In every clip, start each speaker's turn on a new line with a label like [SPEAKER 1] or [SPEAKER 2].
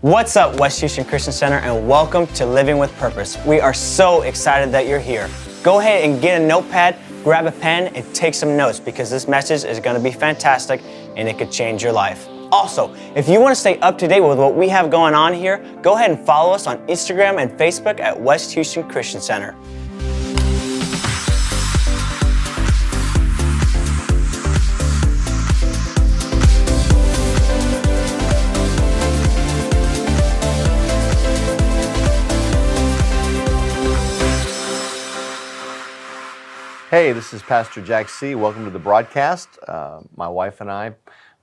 [SPEAKER 1] What's up, West Houston Christian Center, and welcome to Living with Purpose. We are so excited that you're here. Go ahead and get a notepad, grab a pen, and take some notes because this message is going to be fantastic and it could change your life. Also, if you want to stay up to date with what we have going on here, go ahead and follow us on Instagram and Facebook at West Houston Christian Center.
[SPEAKER 2] Hey, this is Pastor Jack C. Welcome to the broadcast. My wife and I,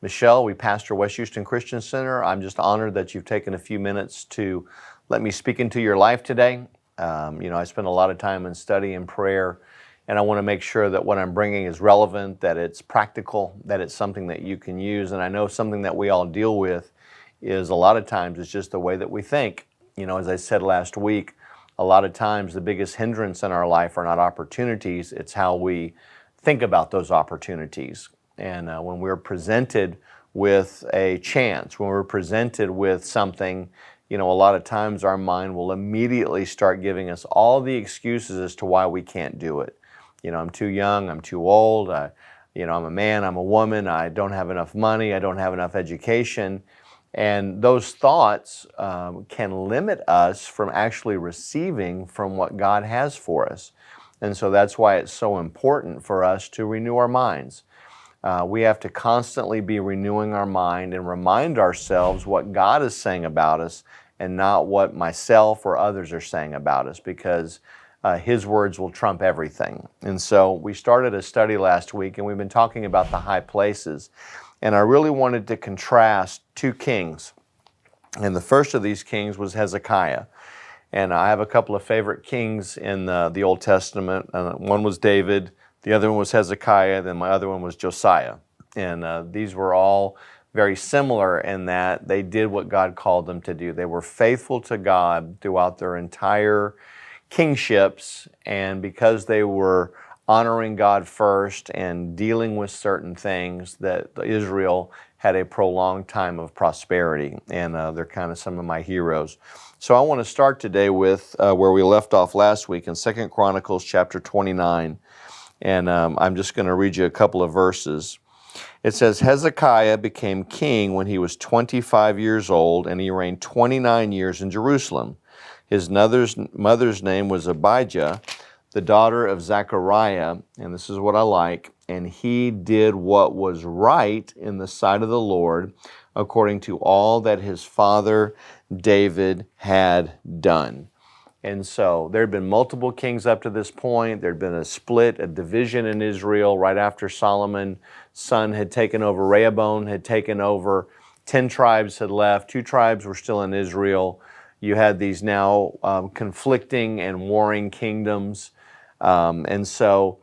[SPEAKER 2] Michelle, we pastor West Houston Christian Center. I'm just honored that you've taken a few minutes to let me speak into your life today. I spend a lot of time in study and prayer, and I want to make sure that what I'm bringing is relevant, that it's practical, that it's something that you can use. And I know something that we all deal with is a lot of times it's just the way that we think. As I said last week, a lot of times the biggest hindrance in our life are not opportunities, it's how we think about those opportunities. And when we're presented with a chance, when we're presented with something, a lot of times our mind will immediately start giving us all the excuses as to why we can't do it. I'm too young, I'm too old, I'm a man, I'm a woman, I don't have enough money, I don't have enough education. And those thoughts can limit us from actually receiving from what God has for us. And so that's why it's so important for us to renew our minds. We have to constantly be renewing our mind and remind ourselves what God is saying about us and not what myself or others are saying about us, because His words will trump everything. And so we started a study last week and we've been talking about the high places. And I really wanted to contrast two kings. And the first of these kings was Hezekiah. And I have a couple of favorite kings in the Old Testament. One was David, the other one was Hezekiah, then my other one was Josiah. And these were all very similar in that they did what God called them to do. They were faithful to God throughout their entire kingships, and because they were honoring God first and dealing with certain things, that Israel had a prolonged time of prosperity, and they're kind of some of my heroes. So I want to start today with where we left off last week in 2 Chronicles chapter 29, and I'm just going to read you a couple of verses. It says, Hezekiah became king when he was 25 years old, and he reigned 29 years in Jerusalem. His mother's name was Abijah, the daughter of Zechariah, and this is what I like, and he did what was right in the sight of the Lord, according to all that his father David had done. And so there had been multiple kings up to this point. There had been a split, a division in Israel right after Solomon's son had taken over. Rehoboam had taken over. 10 tribes had left. 2 tribes were still in Israel. You had these now conflicting and warring kingdoms. And so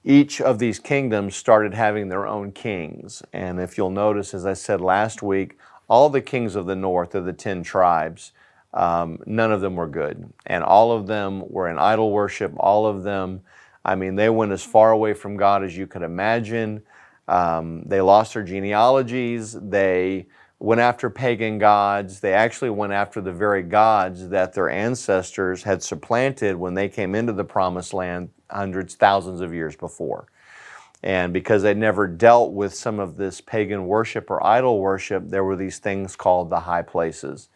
[SPEAKER 2] each of these kingdoms started having their own kings. And if you'll notice, as I said last week, all the kings of the north of the 10 tribes, none of them were good. And all of them were in idol worship. All of them, they went as far away from God as you could imagine. They lost their genealogies. They went after pagan gods. They actually went after the very gods that their ancestors had supplanted when they came into the promised land hundreds, thousands of years before. And because they never dealt with some of this pagan worship or idol worship, there were these things called the high places.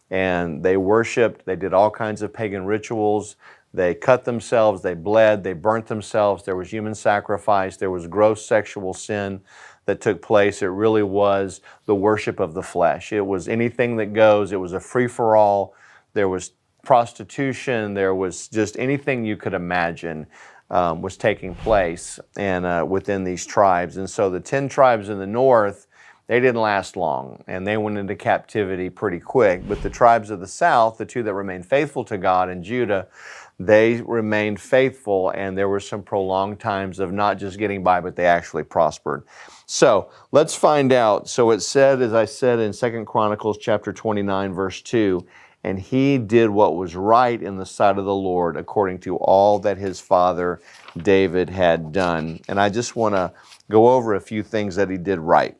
[SPEAKER 2] And they worshiped, they did all kinds of pagan rituals. They cut themselves, they bled, they burnt themselves. There was human sacrifice. There was gross sexual sin that took place. It really was the worship of the flesh. It was anything that goes. It was a free-for-all. There was prostitution. There was just anything you could imagine was taking place and within these tribes. And so the 10 tribes in the north, they didn't last long, and they went into captivity pretty quick. But the tribes of the south, the 2 that remained faithful to God in Judah, they remained faithful, and there were some prolonged times of not just getting by, but they actually prospered. So let's find out. So it said, as I said in 2 Chronicles chapter 29, verse 2, and he did what was right in the sight of the Lord, according to all that his father David had done. And I just want to go over a few things that he did right.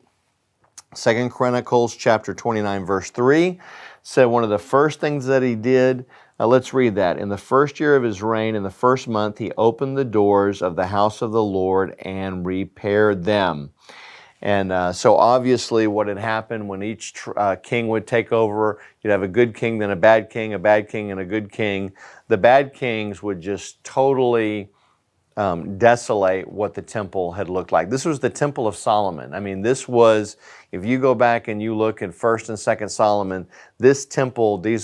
[SPEAKER 2] 2 Chronicles chapter 29, verse 3 said one of the first things that he did, let's read that. In the first year of his reign, in the first month, he opened the doors of the house of the Lord and repaired them. And so obviously what had happened when each king would take over, you'd have a good king, then a bad king, and a good king. The bad kings would just totally desolate what the temple had looked like. This was the Temple of Solomon. I mean, this was, if you go back and you look at 1st and 2nd Solomon, this temple, they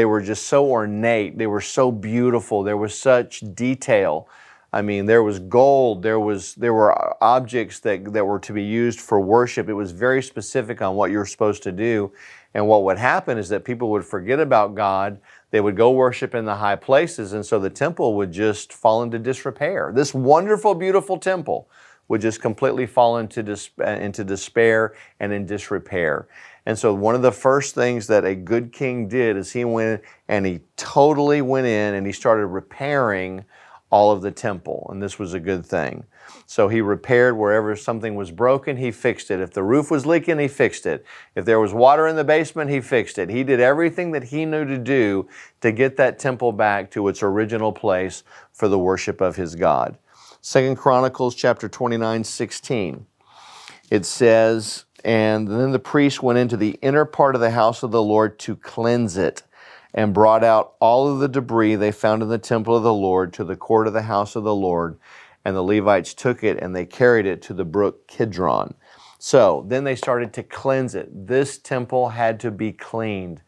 [SPEAKER 2] were just so ornate. They were so beautiful. There was such detail. I mean, there was gold. There were objects that were to be used for worship. It was very specific on what you were supposed to do. And what would happen is that people would forget about God. They would go worship in the high places, and so the temple would just fall into disrepair. This wonderful, beautiful temple would just completely fall into despair and in disrepair. And so one of the first things that a good king did is he went and he totally went in and he started repairing all of the temple, and this was a good thing. So he repaired wherever something was broken, he fixed it. If the roof was leaking, he fixed it. If there was water in the basement, he fixed it. He did everything that he knew to do to get that temple back to its original place for the worship of his God. 2 Chronicles chapter 29, 16. It says, and then the priest went into the inner part of the house of the Lord to cleanse it, and brought out all of the debris they found in the temple of the Lord to the court of the house of the Lord. And the Levites took it and they carried it to the brook Kidron. So then they started to cleanse it. This temple had to be cleaned.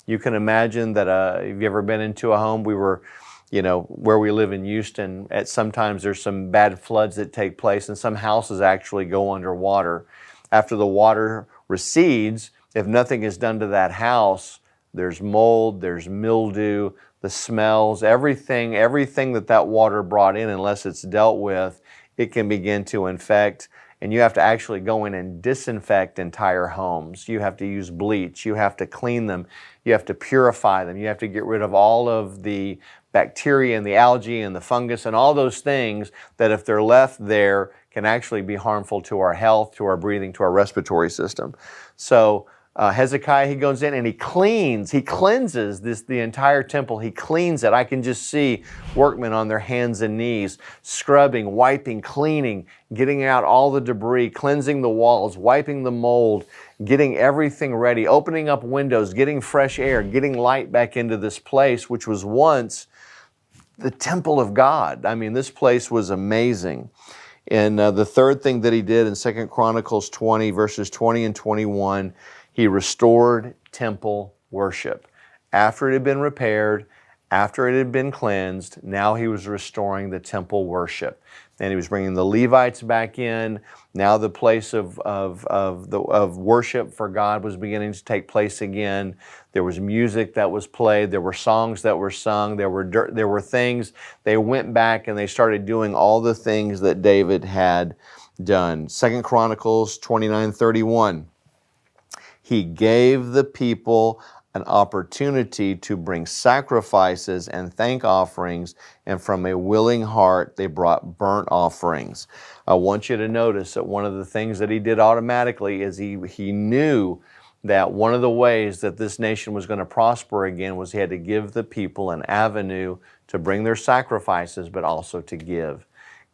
[SPEAKER 2] You can imagine that if you've ever been into a home, we were, where we live in Houston, sometimes there's some bad floods that take place and some houses actually go underwater. After the water recedes, if nothing is done to that house, there's mold, there's mildew, the smells, everything that water brought in, unless it's dealt with, it can begin to infect. And you have to actually go in and disinfect entire homes. You have to use bleach. You have to clean them. You have to purify them. You have to get rid of all of the bacteria and the algae and the fungus and all those things that if they're left there can actually be harmful to our health, to our breathing, to our respiratory system. So Hezekiah, he goes in and he cleanses the entire temple. He cleans it. I can just see workmen on their hands and knees, scrubbing, wiping, cleaning, getting out all the debris, cleansing the walls, wiping the mold, getting everything ready, opening up windows, getting fresh air, getting light back into this place, which was once the temple of God. I mean, this place was amazing. And the third thing that he did in 2 Chronicles 20, verses 20 and 21, he restored temple worship. After it had been repaired, after it had been cleansed, now he was restoring the temple worship. And he was bringing the Levites back in. Now the place of worship for God was beginning to take place again. There was music that was played. There were songs that were sung. There were things. They went back and they started doing all the things that David had done. 2 Chronicles 29:31. He gave the people an opportunity to bring sacrifices and thank offerings, and from a willing heart they brought burnt offerings. I want you to notice that one of the things that he did automatically is he knew that one of the ways that this nation was going to prosper again was he had to give the people an avenue to bring their sacrifices, but also to give.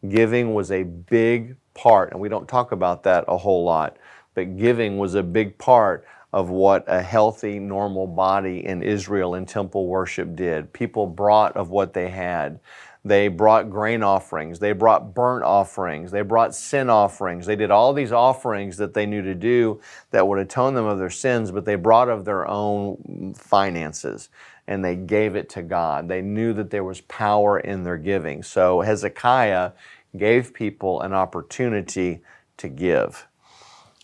[SPEAKER 2] Giving was a big part, and we don't talk about that a whole lot, but giving was a big part of what a healthy, normal body in Israel in temple worship did. People brought of what they had. They brought grain offerings. They brought burnt offerings. They brought sin offerings. They did all these offerings that they knew to do that would atone them of their sins, but they brought of their own finances, and they gave it to God. They knew that there was power in their giving. So Hezekiah gave people an opportunity to give.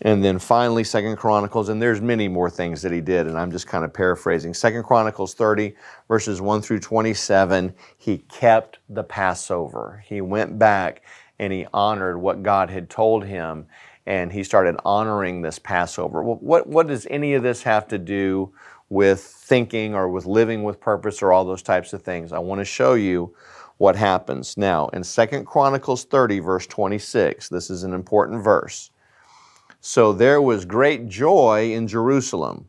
[SPEAKER 2] And then finally, 2 Chronicles, and there's many more things that he did, and I'm just kind of paraphrasing. 2 Chronicles 30, verses 1 through 27, he kept the Passover. He went back and he honored what God had told him, and he started honoring this Passover. Well, what does any of this have to do with thinking or with living with purpose or all those types of things? I want to show you what happens. Now, in 2 Chronicles 30, verse 26, this is an important verse. So there was great joy in Jerusalem.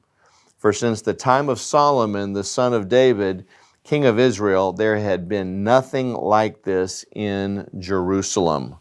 [SPEAKER 2] For since the time of Solomon, the son of David, king of Israel, there had been nothing like this in Jerusalem.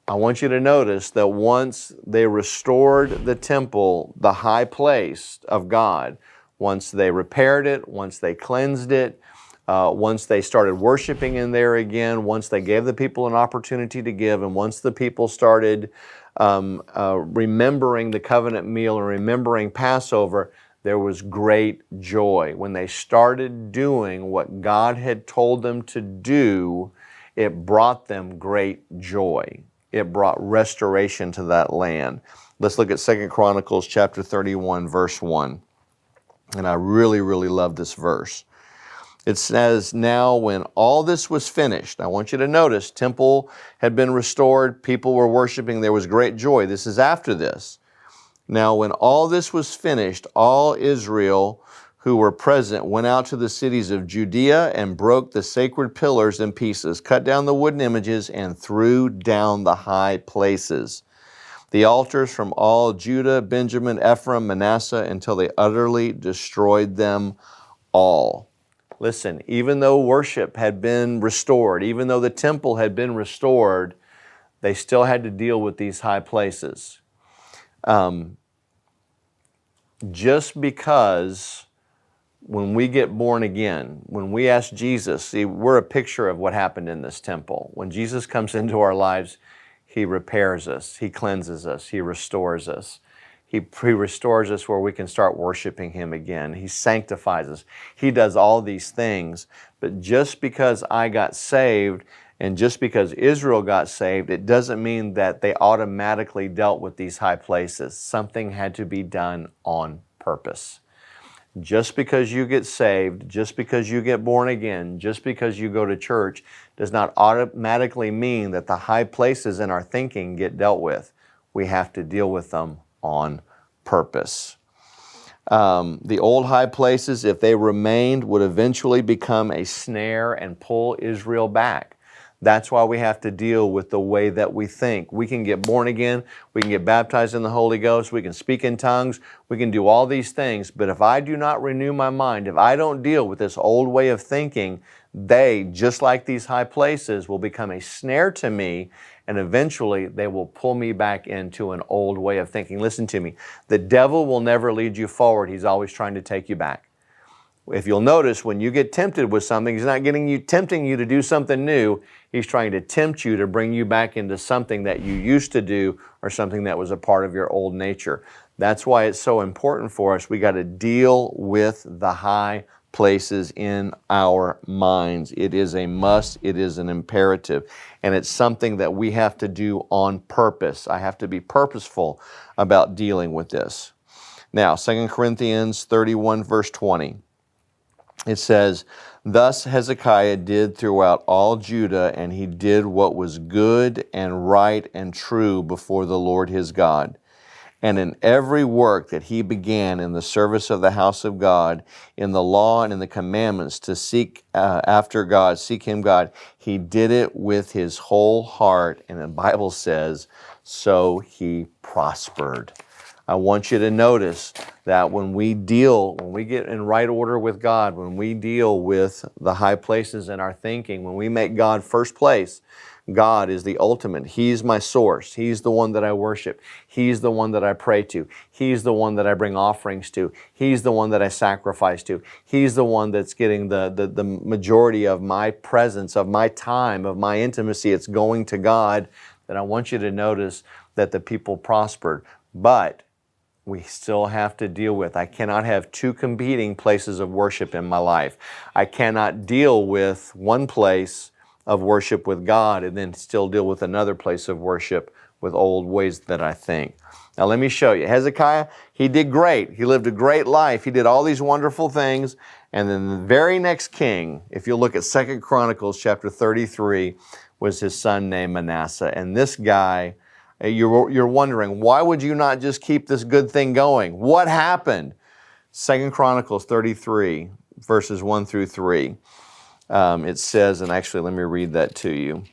[SPEAKER 2] I want you to notice that once they restored the temple, the high place of God, once they repaired it, once they cleansed it, once they started worshiping in there again, once they gave the people an opportunity to give, and once the people started remembering the covenant meal and remembering Passover, there was great joy. When they started doing what God had told them to do, it brought them great joy. It brought restoration to that land. Let's look at 2 Chronicles chapter 31, verse 1. And I really, really love this verse. It says, now when all this was finished, I want you to notice, temple had been restored, people were worshiping, there was great joy. This is after this. Now when all this was finished, all Israel who were present went out to the cities of Judea and broke the sacred pillars in pieces, cut down the wooden images, and threw down the high places. The altars from all Judah, Benjamin, Ephraim, Manasseh, until they utterly destroyed them all. Listen, even though worship had been restored, even though the temple had been restored, they still had to deal with these high places. Just because when we get born again, when we ask Jesus, see, we're a picture of what happened in this temple. When Jesus comes into our lives, He repairs us, He cleanses us, He restores us. He restores us where we can start worshiping Him again. He sanctifies us. He does all these things. But just because I got saved and just because Israel got saved, it doesn't mean that they automatically dealt with these high places. Something had to be done on purpose. Just because you get saved, just because you get born again, just because you go to church, does not automatically mean that the high places in our thinking get dealt with. We have to deal with them on purpose. The old high places, if they remained, would eventually become a snare and pull Israel back. That's why we have to deal with the way that we think. We can get born again, we can get baptized in the Holy Ghost, we can speak in tongues, we can do all these things, but if I do not renew my mind, if I don't deal with this old way of thinking, they, just like these high places, will become a snare to me, and eventually they will pull me back into an old way of thinking. Listen to me. The devil will never lead you forward. He's always trying to take you back. If you'll notice, when you get tempted with something, he's not tempting you to do something new. He's trying to tempt you to bring you back into something that you used to do or something that was a part of your old nature. That's why it's so important for us. We got to deal with the high places in our minds. It is a must. It is an imperative. And it's something that we have to do on purpose. I have to be purposeful about dealing with this. Now, 2 Corinthians 31, verse 20. It says, thus Hezekiah did throughout all Judah, and he did what was good and right and true before the Lord his God. And in every work that he began in the service of the house of God, in the law and in the commandments to seek after God, seek Him God, he did it with his whole heart. And the Bible says, so he prospered. I want you to notice that when we get in right order with God, when we deal with the high places in our thinking, when we make God first place, God is the ultimate. He's my source. He's the one that I worship. He's the one that I pray to. He's the one that I bring offerings to. He's the one that I sacrifice to. He's the one that's getting the majority of my presence, of my time, of my intimacy. It's going to God. Then I want you to notice that the people prospered. But we still have to deal with. I cannot have two competing places of worship in my life. I cannot deal with one place of worship with God and then still deal with another place of worship with old ways that I think. Now let me show you. Hezekiah, he did great. He lived a great life. He did all these wonderful things. And then the very next king, if you look at 2 Chronicles chapter 33, was his son named Manasseh. And this guy, you're wondering, why would you not just keep this good thing going? What happened? 2 Chronicles 33, verses 1 through 3. It says, and actually let me read that to you.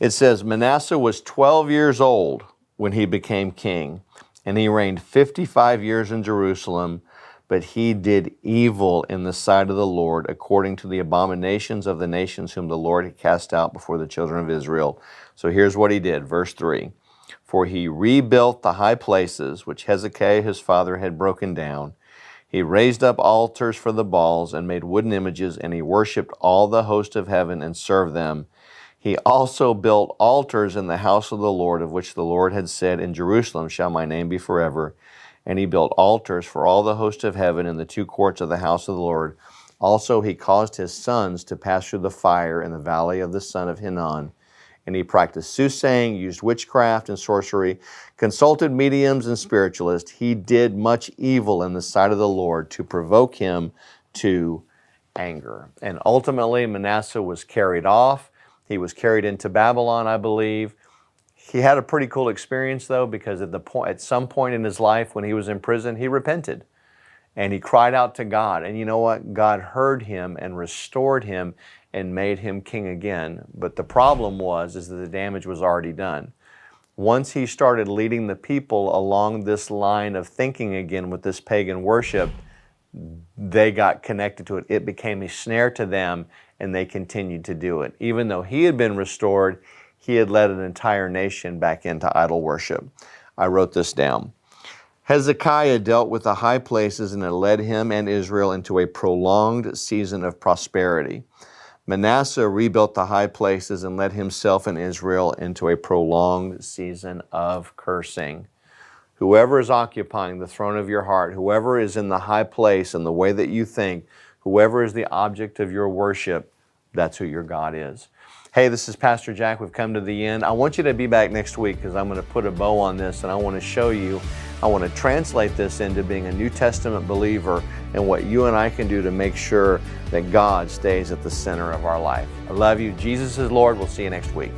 [SPEAKER 2] It says, Manasseh was 12 years old when he became king. And he reigned 55 years in Jerusalem, but he did evil in the sight of the Lord, according to the abominations of the nations whom the Lord had cast out before the children of Israel. So here's what he did, verse 3. For he rebuilt the high places which Hezekiah his father had broken down. He raised up altars for the Baals and made wooden images, and he worshipped all the host of heaven and served them. He also built altars in the house of the Lord, of which the Lord had said, In Jerusalem shall my name be forever. And he built altars for all the host of heaven in the two courts of the house of the Lord. Also he caused his sons to pass through the fire in the valley of the son of Hinnon. And he practiced soothsaying, used witchcraft and sorcery, consulted mediums and spiritualists. He did much evil in the sight of the Lord to provoke him to anger. And ultimately Manasseh was carried off. He was carried into Babylon, I believe. He had a pretty cool experience, though, because at some point in his life when he was in prison, he repented. And he cried out to God. And you know what? God heard him and restored him and made him king again. But the problem is that the damage was already done. Once he started leading the people along this line of thinking again with this pagan worship, they got connected to it. It became a snare to them, and they continued to do it. Even though he had been restored, he had led an entire nation back into idol worship. I wrote this down. Hezekiah dealt with the high places, and it led him and Israel into a prolonged season of prosperity. Manasseh rebuilt the high places and led himself and Israel into a prolonged season of cursing. Whoever is occupying the throne of your heart, whoever is in the high place in the way that you think, whoever is the object of your worship, that's who your God is. Hey, this is Pastor Jack. We've come to the end. I want you to be back next week because I'm going to put a bow on this and I want to show you, I want to translate this into being a New Testament believer and what you and I can do to make sure that God stays at the center of our life. I love you. Jesus is Lord. We'll see you next week.